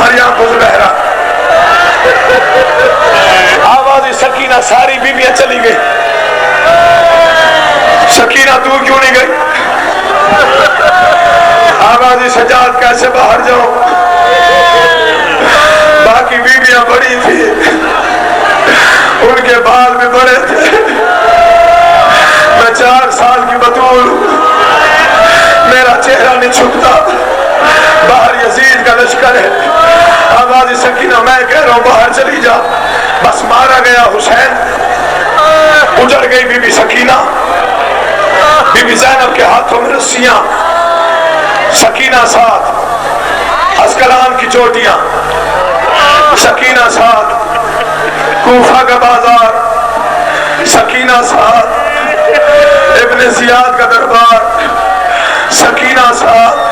مریم کو زبیرہ آواز سکینہ ساری بیویاں چلی گئی. سکینہ تو کیوں نہیں گئی؟ آواز سجاد کیسے باہر جاؤں؟ باقی بیویاں بڑی تھی، ان کے بال بھی بڑے تھے. میں 4 سال کی بطول ہوں، میرا چہرہ نہیں چھپتا. باہر یزید کا لشکر ہے. آواز سکینہ میں کہہ رہا ہوں باہر چلی جا. بس مارا گیا حسین، اجڑ گئی بی بی سکینہ. بی بی زینب کے ہاتھوں میں رسیاں، سکینہ ساتھ اسکلان کی چوٹیاں، سکینہ ساتھ کوفہ کا بازار، سکینہ ساتھ ابن زیاد کا دربار، سکینہ ساتھ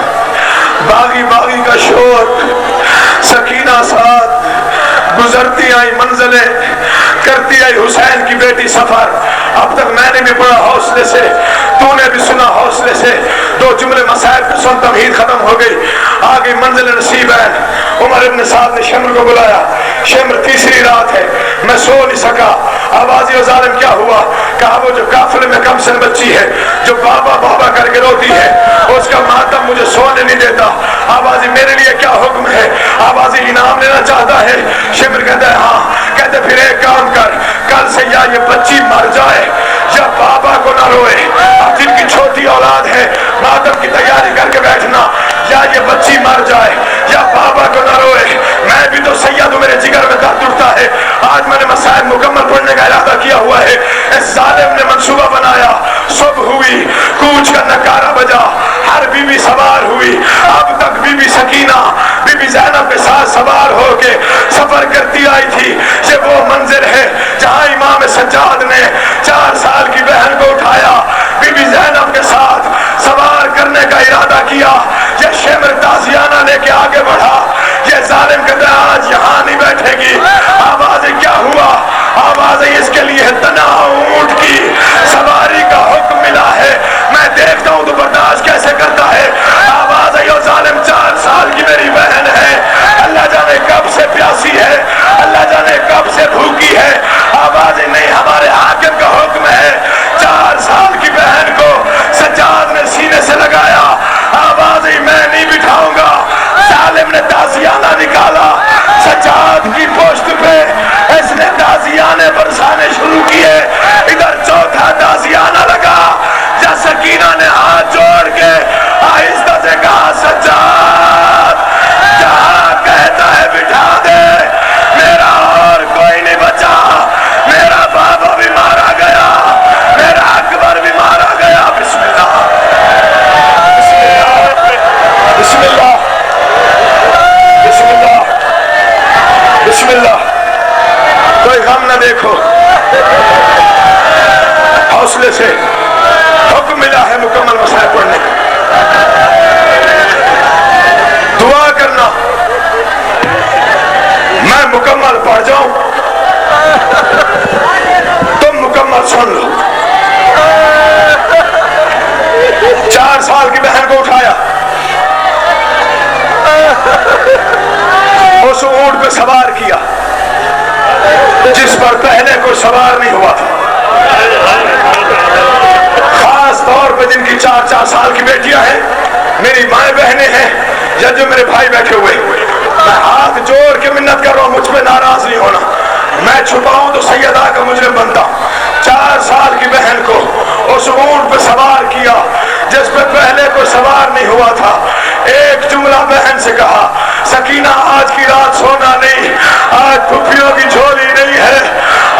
باغی باغی کا شور، سکینہ ساتھ گزرتی آئی منزلیں، کرتی آئی حسین کی بیٹی سفر. اب تک میں نے بھی پڑھا حوصلے سے، تو نے بھی سنا حوصلے سے. 2 جملے مسائل پہ سن تمہید ختم ہو گئی. آگے منزل نصیب ہے. عمر ابن سعد نے شمر کو بلایا. شمر تیسری رات ہے، میں سو نہیں سکا. آوازی و ظالم کیا ہوا؟ کہا وہ جو قافلے میں کم سن بچی ہے، جو بابا بابا کر کے روتی ہے، اس کا ماتم مجھے سونے نہیں دیتا. آوازی میرے لیے کیا حکم ہے؟ آوازی انعام لینا چاہتا ہے. شمر کہتا ہے ہاں. کہتے پھر ایک کام کر، کل سے یا یہ بچی مر جائے یا بابا کو نہ روئے. اب جن کی چھوٹی اولاد ہے ماتم کی تیاری کر کے بیٹھنا، یا یہ بچی مر جائے یا بابا کو نہ روئے. میں بھی تو سید ہوں، میرے جگر میں درد اٹھتا ہے. آج میں نے مسائل مکمل پڑھنے کا ارادہ کیا ہوا ہے. اس ظالم نے منصوبہ بنایا. صبح ہوئی، کوچ کا نکارہ بجا، ہر بی بی سوار ہوئی. اب تک بی بی سکینہ بی بی زینب کے ساتھ سوار ہو کے سفر کرتی آئی تھی. یہ وہ منزل ہے جہاں امام سجاد نے 4 سال کی بہن کو اٹھایا، بی بی زینب کے ساتھ سوار کرنے کا ارادہ کیا. یہ شمر تازیانہ لے کے آگے بڑھا. یہ ظالم کہتا ہے آج یہاں نہیں بیٹھے گی. آوازیں کیا ہوا؟ آوازیں اس کے لیے تنہا اونٹ کی سواری کا حکم ملا ہے. میں دیکھتا ہوں تو برداشت کیسے کرتا ہے. آوازیں یہ ظالم 4 سال کی میری بہن ہے، اللہ جانے کب سے پیاسی ہے، اللہ جانے کب سے بھوکی ہے. آوازیں نہیں، ہمارے حاکم کا حکم ہے. 4 سال کی بہن کو سجاد نے سینے سے لگایا. آوازیں میں نہیں بٹھاؤں گا. ظالم نے تازیانہ نکالا سجاد کی پشت پہ. اس نے تازیانے برسانے شروع کیے. ادھر چوتھا تازیانہ لگا. یا سکینہ نے ہاتھ جوڑ کے آہستہ سے کہا سجاد جہاں کہتا ہے بٹھا دے، میرا اور کوئی نہیں بچا. میرا بابا بھی مارا گیا، میرا اکبر بھی مارا گیا. بسم اللہ بسم اللہ بسم اللہ بسم اللہ. کوئی غم نہ دیکھو، حوصلے سے. حکم ملا ہے مکمل مسائل پڑھنے کا. دعا کرنا میں مکمل پڑھ جاؤں، تم مکمل سن لو. 4 سال کی بہن کو اٹھایا، اس اونٹ پہ سوار کیا جس پر پہلے کوئی سوار نہیں ہوا تھا. خاص طور پہ جن کی 4 سال کی بیٹیاں ہیں، میری مائیں بہنیں ہیں، یا جو میرے بھائی بیٹھے ہوئے، میں ہاتھ جوڑ کے منت کر رہا ہوں، مجھ پہ ناراض نہیں ہونا. میں چھپاؤں تو سیدہ کا مجرم بنتا. 4 سال کی بہن کو اس اونٹ پہ سوار کیا جس پہ پہلے کوئی سوار نہیں ہوا تھا. ایک جملہ بہن سے کہا سکینہ آج کی رات سونا نہیں، آج پھپھیوں کی جھولی نہیں ہے،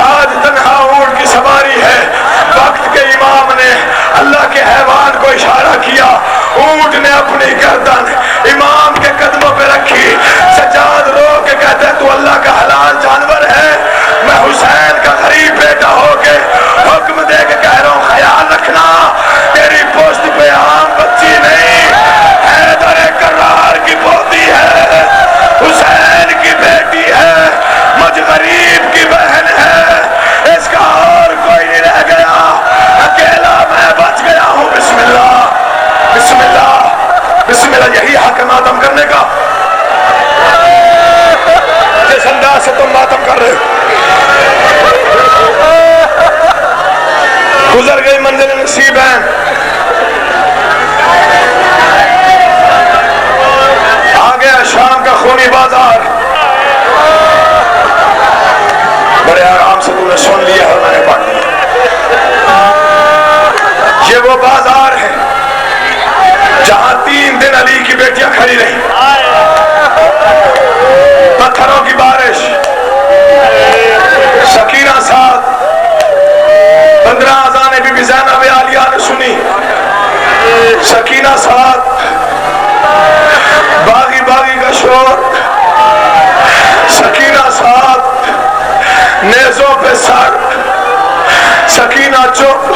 آج تنہا اونٹ کی سواری ہے. وقت کے امام نے اللہ کے حیوان کو اشارہ کیا. اونٹ نے اپنی گردن امام کے قدموں پہ رکھی. سجاد رو کے کہتے تو اللہ کا حلال جانور ہے. میں حسین کا غریب بیٹا ہو کے حکم دے کے کہہ رہا ہوں خیال رکھنا، تیری پوست پہ عام بچی نہیں، حیدر کرار کی پوتی ہے، حسین کی بیٹی ہے، مجھ غریب کی بہن ہے. اس کا اور کوئی نہیں رہ گیا، اکیلا میں بچ گیا ہوں. بسم اللہ بسم اللہ بسم اللہ. یہی حق ماتم کرنے کا. سکینہ ساتھ، باغی باغی کا شور، سکینہ ساتھ، نیزوں پہ سر، سکینہ چپ،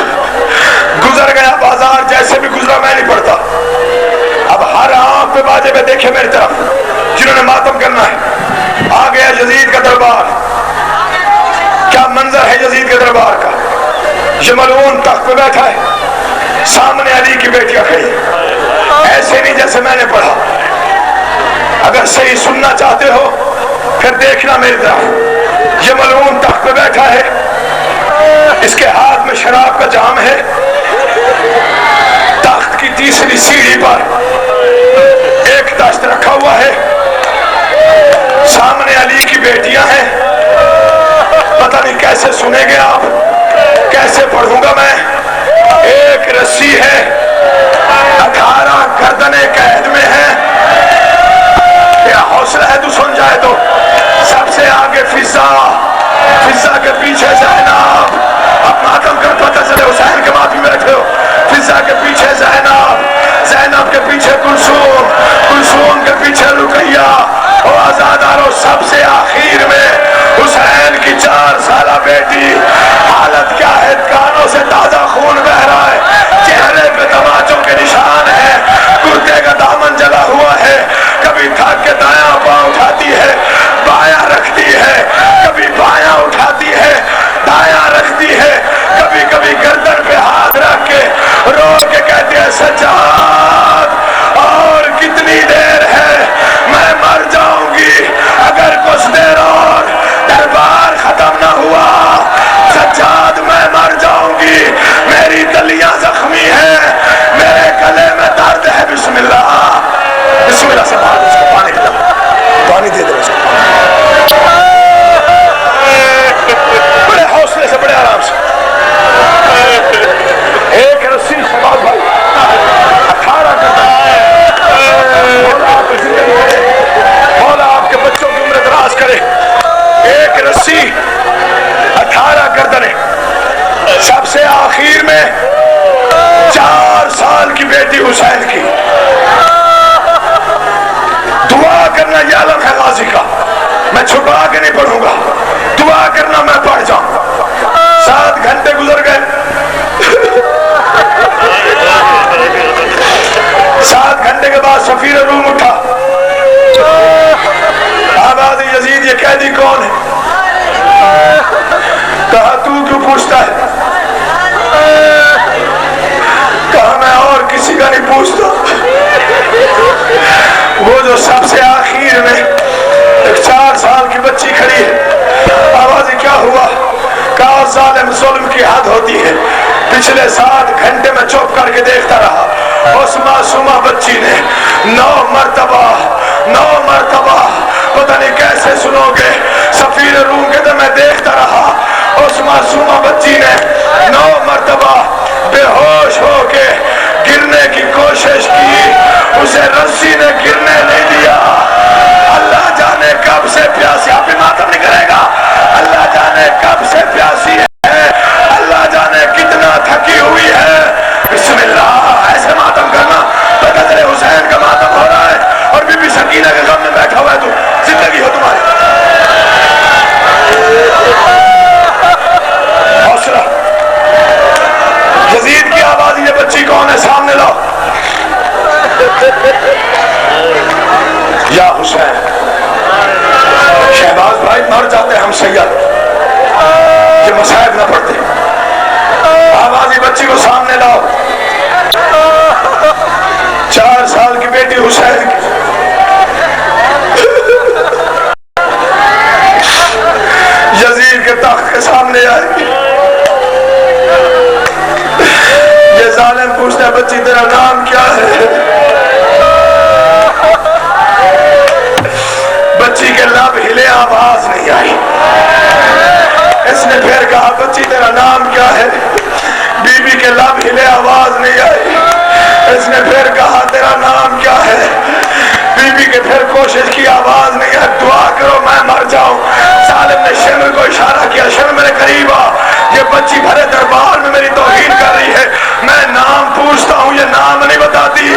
گزر گیا بازار جیسے بھی گزرا میں نہیں پڑتا. اب ہر آنکھ پہ باجے پہ دیکھے میری طرف جنہوں نے ماتم کرنا ہے. آ گیا یزید کا دربار. کیا منظر ہے یزید کے دربار کا. یہ ملعون تخت پہ بیٹھا ہے، سامنے علی کی بیٹیاں کھڑی، ایسے نہیں جیسے میں نے پڑھا. اگر صحیح سننا چاہتے ہو پھر دیکھنا میری طرف. یہ ملعون تخت پہ بیٹھا ہے، اس کے ہاتھ میں شراب کا جام ہے. تخت کی تیسری سیڑھی پر ایک دشت رکھا ہوا ہے، سامنے علی کی بیٹیاں ہیں. پتہ نہیں کیسے سنیں گے آپ، کیسے پڑھوں گا میں. ایک رسی ہے، 18 گردنیں قید میں ہیں. کیا حوصلہ ہے تو سن جائے تو. سب سے آگے فضا، فضا کے پیچھے زینب. اب ماتم کر پتہ چلے حسین کے ماتم میں بیٹھے ہو. فضا کے پیچھے زینب، زینب کے پیچھے کلثوم، کلثوم کے پیچھے رقیہ. اور آزادارو سب سے آخر میں حسین کی 4 سالہ بیٹی. حالت کیا ہے، کانوں سے تازہ خون بہ رہا ہے، چہرے پہ تماچوں کے نشان ہے، کرتے کا دامن جلا ہوا ہے. کبھی تھک کے دایاں پاؤں اٹھاتی ہے، بایاں رکھتی ہے، کبھی بایاں اٹھاتی ہے، دایاں رکھتی ہے. کبھی کبھی گردن پہ ہاتھ رکھ کے رو کے کہتے ہیں سجاد اور کتنی دیر ہے، میں مر جاؤں گی اگر کچھ دیر اور دربار ختم نہ ہوا. سجاد میں مر جاؤں گی، میری تلیاں زخمی ہیں، میرے گلے میں درد ہے. بسم اللہ، بسم اللہ سے بات اس کو پانی دے، پانی دے دے اس کو. بڑے حوصلے سے، بڑے آرام سے. ایک رسی شباب بھائی 18 کرتا ہے. مولا آپ کے بچوں کی عمر دراز کرے. ایک رسی 18 گردنیں. سب سے آخر میں 4 سال کی بیٹی حسین کی. دعا کرنا یہ علم ہے غازی کا. میں چھپا کے نہیں پڑھوں گا، دعا کرنا میں پڑھ جاؤں. 7 گھنٹے گزر گئے. 7 گھنٹے کے بعد سفیر روم اٹھا. آواز یزید یہ قیدی کون ہے؟ کہا تو کیوں پوچھتا ہے؟ کہا میں اور کسی کا نہیں پوچھتا. وہ جو سب سے آخر میں ایک 4 سال کی بچی کھڑی ہے. آواز کیا ہوا؟ کہا ظالم ظلم کی حد ہوتی ہے. پچھلے 7 گھنٹے میں چپ کر کے دیکھتا رہا. اس معصومہ بچی نے 9 مرتبہ پتہ نہیں کیسے سنو گے. سفیر روم کے تو میں دیکھتا رہا. اس معصومہ بچی نے 9 مرتبہ بے ہوش ہو کے گرنے کی کوشش کی. اسے رسی نے گرنے نہیں دیا. اللہ جانے کب سے پیاسی، آپ بھی ماتم نہیں کرے گا. اللہ جانے کب سے پیاسی ہے، اللہ جانے کتنا تھکی ہوئی ہے. بسم اللہ. ایسے ماتم کرنا پتہ چلے حسین کا ماتم ہو رہا ہے اور بی بی سکینہ کے غم میں بیٹھا ہوا ہے. تو زندگی ہو تمہاری. حوصلہ. یزید کی آواز یہ بچی کون ہے؟ سامنے لاؤ. یا حسین. شہباز بھائی مر جاتے ہم سید، یہ مصائب نہ پڑتے. آواز یہ بچی کو سامنے لاؤ. 4 سال کی بیٹی حسین کی. یزید کے تخت کے سامنے آئے. یہ ظالم پوچھتا ہے بچی تیرا نام کیا ہے؟ بچی کے لب ہلے، آواز نہیں آئی. اس نے پھر کہا بچی تیرا نام کیا ہے؟ بی بی کے لب ہلے، آواز نہیں آئی. اس نے پھر کہا تیرا نام کیا ہے؟ بی بی کے پھر کوشش کی، آواز نہیں آئی. دعا کرو میں مر جاؤں. ظالم نے شمر کو اشارہ کیا، شمر میرے قریب آ. یہ بچی بھرے دربار میں میری توہین کر رہی ہے. میں نام پوچھتا ہوں، یہ نام نہیں بتاتی.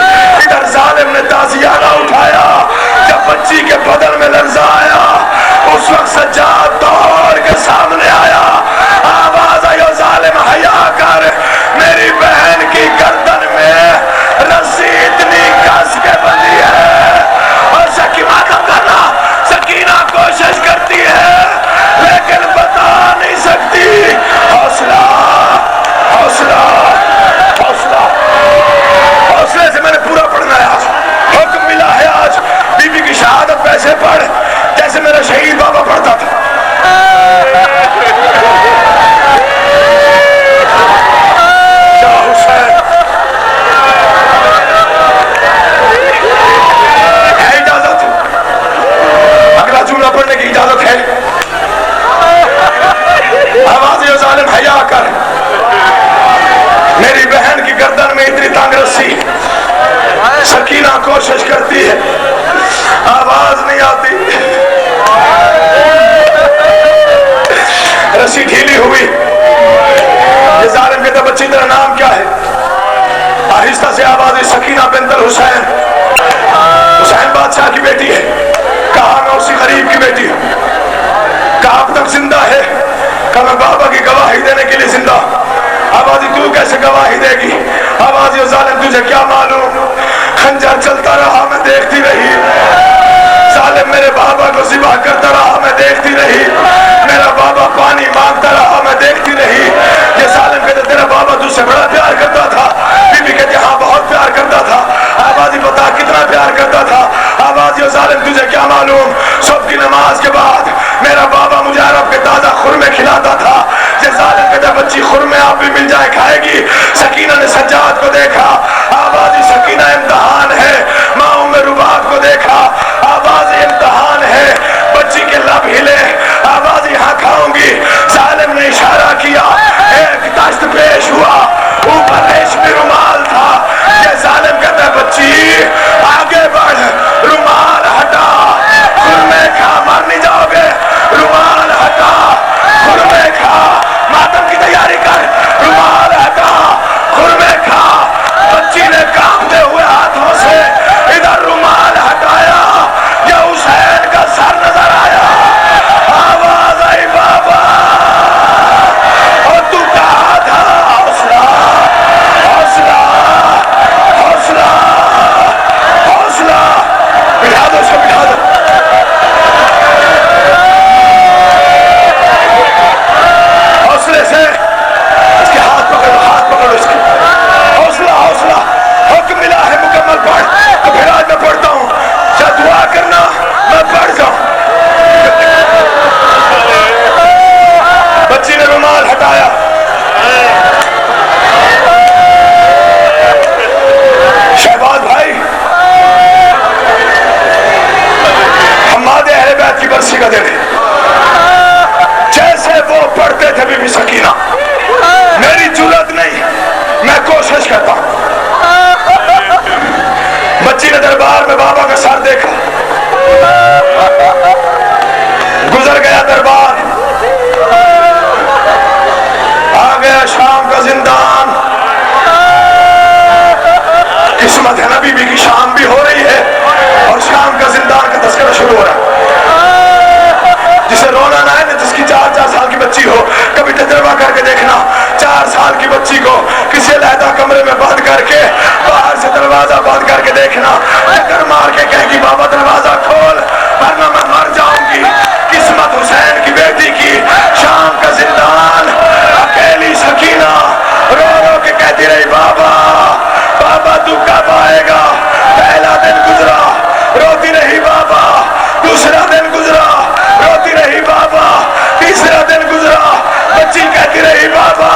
بچی تیرا نام کیا ہے؟ آہستہ سے آواز سکینہ بنت الحسین، حسین بادشاہ کی بیٹی ہے، کہا میں اسی غریب کی بیٹی ہوں، کہا اب تک زندہ ہے، کہا میں بابا کی گواہی دینے کے لیے زندہ۔ آوازی تو کیسے گواہی دے گی؟ آوازی ظالم تجھے کیا معلوم، خنجر چلتا رہا میں دیکھتی رہی، ظالم میرے بابا کو ذبح کرتا رہا میں دیکھتی رہی، میرا بابا پانی مانگتا رہا میں دیکھتی رہی۔ یہ ظالم کہتے تیرا بابا تجھ سے بڑا پیار کرتا تھا، بی بی کہتے ہاں بہت پیار کرتا تھا۔ آوازی بتا کتنا پیار کرتا تھا؟ آوازی ظالم تجھے کیا معلوم، صبح کی نماز کے بعد میرا بابا مجھے عرب کے تازہ خرمے کھلاتا تھا۔ یہ ظالم کہتا بچی خرمے آپ بھی مل جائے کھائے گی۔ سکینہ نے سجاد کو دیکھا، آوازی سکینہ امتحان ہے، ماں ام رباط کو دیکھا، آوازی امتحان ہے، بچی کے لب ہلے، آوازی ہاں کھاؤں گی۔ ظالم نے اشارہ کیا، ایک دست پیش ہوا، اوپر ریشمی رومال تھا۔ یہ ظالم کہتا ہے بچی آگے بڑھ، رومال ہٹا، خرمے کھا، مر نہیں جاؤ گے، رومال ہٹا، خرمے کھا، ماتم کی تیاری کر، رومال ہٹا، خرمے کھا۔ بچی نے کانپتے ہوئے ہاتھوں سے ادھر رومال ہٹایا، یا حسین کا سر نظر آیا، آواز آئی بابا، اور تو کہا تھا حوصلہ حوصلہ حوصلہ حوصلہ، بٹھا دو اس کو، بٹھا دو، حوصلے سے اس کے ہاتھ پکڑو، ہاتھ پکڑو اس کے، حوصلہ حوصلہ، حکم ملا ہے مکمل پڑھ، تو پھر آج میں پڑھتا ہوں، چاہے دعا کرنا میں پڑھ جاؤں۔ بچی نے رومال ہٹایا، شہباز بھائی حماد اہل بیت کی برسی کا دن ہے، جیسے وہ پڑھتے تھے بی بی سکینہ، میری جرات نہیں، میں کوشش کرتا ہوں۔ بچی نے دربار میں بابا کا سر دیکھا، گزر گیا دربار، آ گیا شام کا زندان۔ قسمت ہے نا بی بی کی شام بھی ہو رہی ہے اور شام کا زندان کا تذکرہ شروع ہو رہا ہے۔ جسے رونا نہ ہے نا، جس کی 4 سال کی بچی ہو، کبھی تجربہ کر کے دیکھنا، 4 سال کی بچی کو کسی علیحدہ کمرے میں بند کر کے باہر سے دروازہ بند کر کے دیکھنا، چکر مار کے کہے گی بابا دروازہ کھول ورنہ میں مر جاؤں گی۔ قسمت حسین کی بیٹی کی، شام کا زندان، اکیلی سکینہ رو رو کے کہتی رہی بابا بابا تو کب آئے گا؟ پہلا دن گزرا، روتی رہی بابا، دوسرا دن گزرا، روتی رہی بابا، تیسرا دن گزرا، بچی کہتی رہی بابا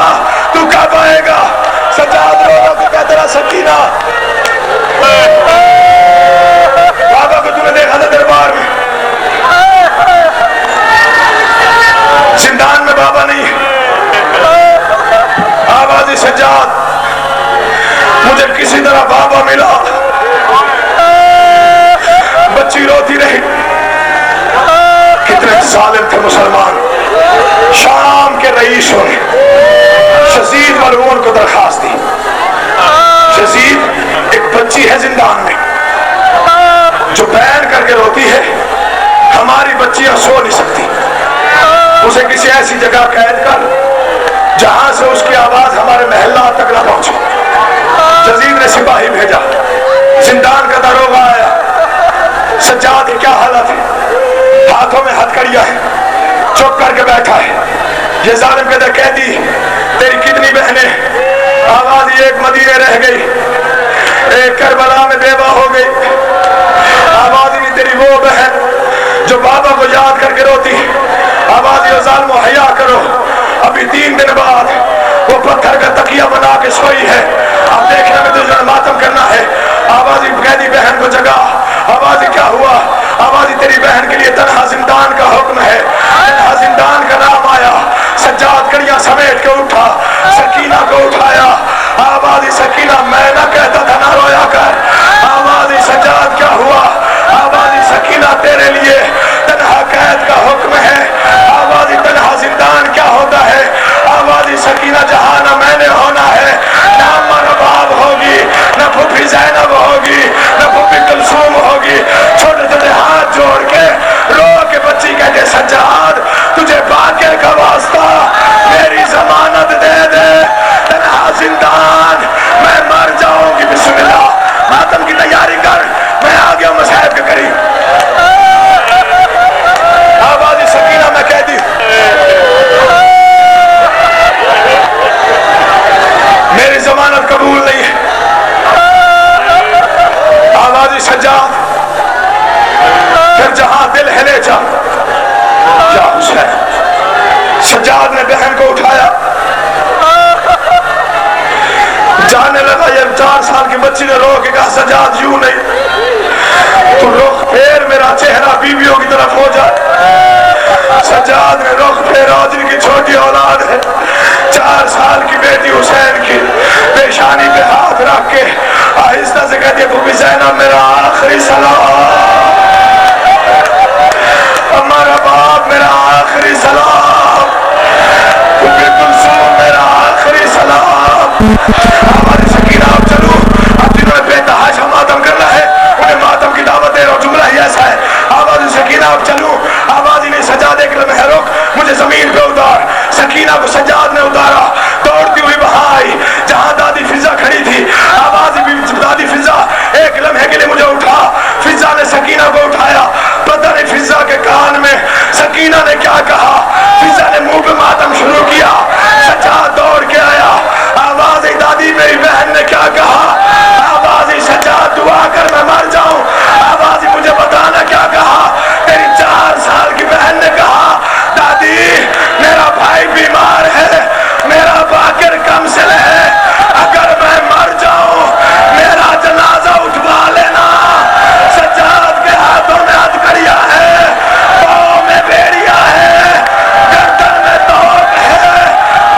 تو کب آئے گا؟ سجاد رو رو کے کہتا رہا سکینہ بابا کو تم نے دیکھا تھا دربار میں، زندان میں بابا نہیں ہے۔ آوازی سجاد مجھے کسی طرح بابا ملا، بچی روتی رہی۔ کتنے ظالم تھے مسلمان، شام کے رئیسوں نے یزید ملعون کو درخواست دی، یزید ایک بچی ہے زندان میں جو بین کر کے روتی ہے، ہماری بچیاں سو نہیں سکتی، اسے کسی ایسی جگہ قید کر جہاں سے اس کی آواز ہمارے محلہ تک نہ پہنچے۔ یزید نے سپاہی بھیجا، زندان کا داروغہ آیا، سجاد کی کیا حالت ہے، ہاتھوں میں ہتھکڑیاں ہیں، چپ کر کے بیٹھا ہے۔ یہ ظالم کہتا قیدی تیری کتنی بہنیں؟ آواز ایک مدینے رہ گئی، ایک کربلا میں بیوہ ہو گئی۔ آواز نہیں تیری وہ بہن جو بابا کو یاد کر کے روتی، آواز یہ ظالم حیا کرو، ابھی 3 دن بعد وہ پتھر کا تکیہ بنا کے سوئی ہے، اب دیکھنے میں تجھے ماتم کرنا ہے۔ آوازی قیدی بہن کو جگا، آوازی کیا ہوا؟ آوازی تیری بہن کے لیے تنہا زندان کا حکم ہے، تنہا زندان کا نام آیا۔ سجاد کڑیاں سمیٹ کے اٹھا، سکینہ کو اٹھایا۔ آوازی سکینہ میں نہ کہتا تھا نہ رویا کر، آوازی سجاد کیا ہوا؟ آوازی سکینہ تیرے لیے تنہا قید کا حکم ہے، آوازی تنہا زندان کیا ہوتا ہے؟ آوازی سکینہ جہاں نہ میں نے ہونا ہے بچی نے رو کے کہا سجاد یوں نہیں، تو رخ پھیر میرا چہرہ بیویوں کی طرف ہو جائے۔ سجاد نے رخ پھیرا، جن کی چھوٹی اولاد ہے، 4 سال کی بیٹی حسین کی پیشانی پہ ہاتھ رکھ کے آہستہ سے کہتی ہے بی زینب میرا آخری سلام، ہمارا باپ میرا آخری سلام، بی کلثوم میرا آخری سلام۔ ہماری سکینہ اب چلو، اب جنہوں نے بے تحاشا ماتم کرنا ہے انہیں ماتم کی دعوت دے رہا ہوں، جملہ ہی ایسا ہے۔ آواز سکینہ اب چلو، آواز ہی نہیں سجاد ایک لمحے رک، مجھے زمین پہ اتار۔ سکینہ کو سجاد نے اتارا، دوڑتی ہوئی وہاں آئی جہاں دادی فضا کھڑی تھی۔ آواز بھی دادی فضا ایک لمحے کے لیے مجھے اٹھا۔ فضا نے سکینہ کو اٹھایا، پتہ نہیں فضا کے کان میں سکینہ نے کیا کہا، فضا نے منہ پہ ماتم شروع کیا۔ سجاد دوڑ کے آیا، آواز دادی میری بہن نے کیا کہا، آواز سجاد دعا کر میں مر جاؤں، آواز مجھے بتانا کیا کہا۔ تیری 4 سال کی بہن نے کہا دادی میرا بھائی بیمار ہے، میرا باکر کمسل ہے، اگر میں مر جاؤں میرا جنازہ اٹھوا لینا۔ سجاد کے ہاتھوں میں ہتھکڑیاں ہے، پاؤں میں بیڑیاں ہے، گردن میں توق ہے،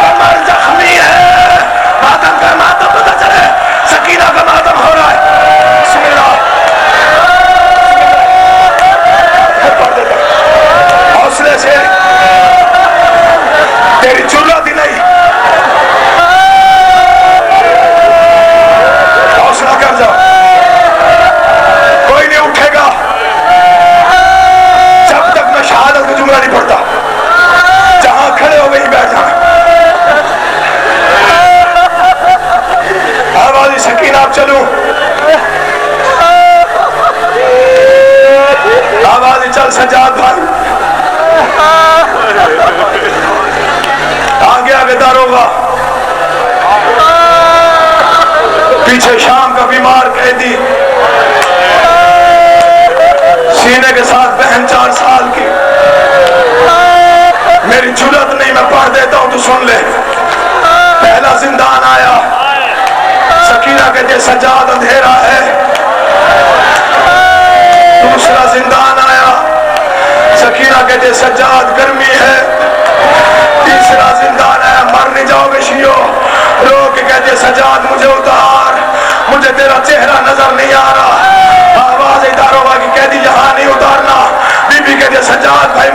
کمر زخمی ہے۔ ماتم کا ماتم پتہ چلے، سکینہ کا ماتم ہو رہا ہے۔ بسم اللہ، پڑھ دیتا حوصلے سے، تیری ضرورت ہی نہیں، حوصلہ کر جاؤ، کوئی نہیں اٹھے گا جب تک میں شہادت کا جملہ نہیں پڑھتا۔ جہاں کھڑے ہو وہیں بیٹھ جانا۔ آواز سکینہ اب چلو، آواز چل سجاد بھائی، آگے آگے داروغہ، پیچھے شام کا بیمار قیدی، سینے کے ساتھ بہن 4 سال کی۔ میری جرات نہیں، میں پڑھ دیتا ہوں تو سن لے۔ پہلا زندان آیا، سکینہ کہتے سجاد اندھیرا ہے۔ دوسرا زندان آیا، سکینہ کہتے سجاد گرمی ہے۔ تیسرا زندان آیا، مر نہیں جاؤ گے شیعو، رو کے کہتے سجاد مجھے اتار، مجھے تیرا چہرہ نظر نہیں آ رہا۔ آواز داروغہ کی قیدی یہاں نہیں اتارنا۔ بی بی کہتے سجاد بھائی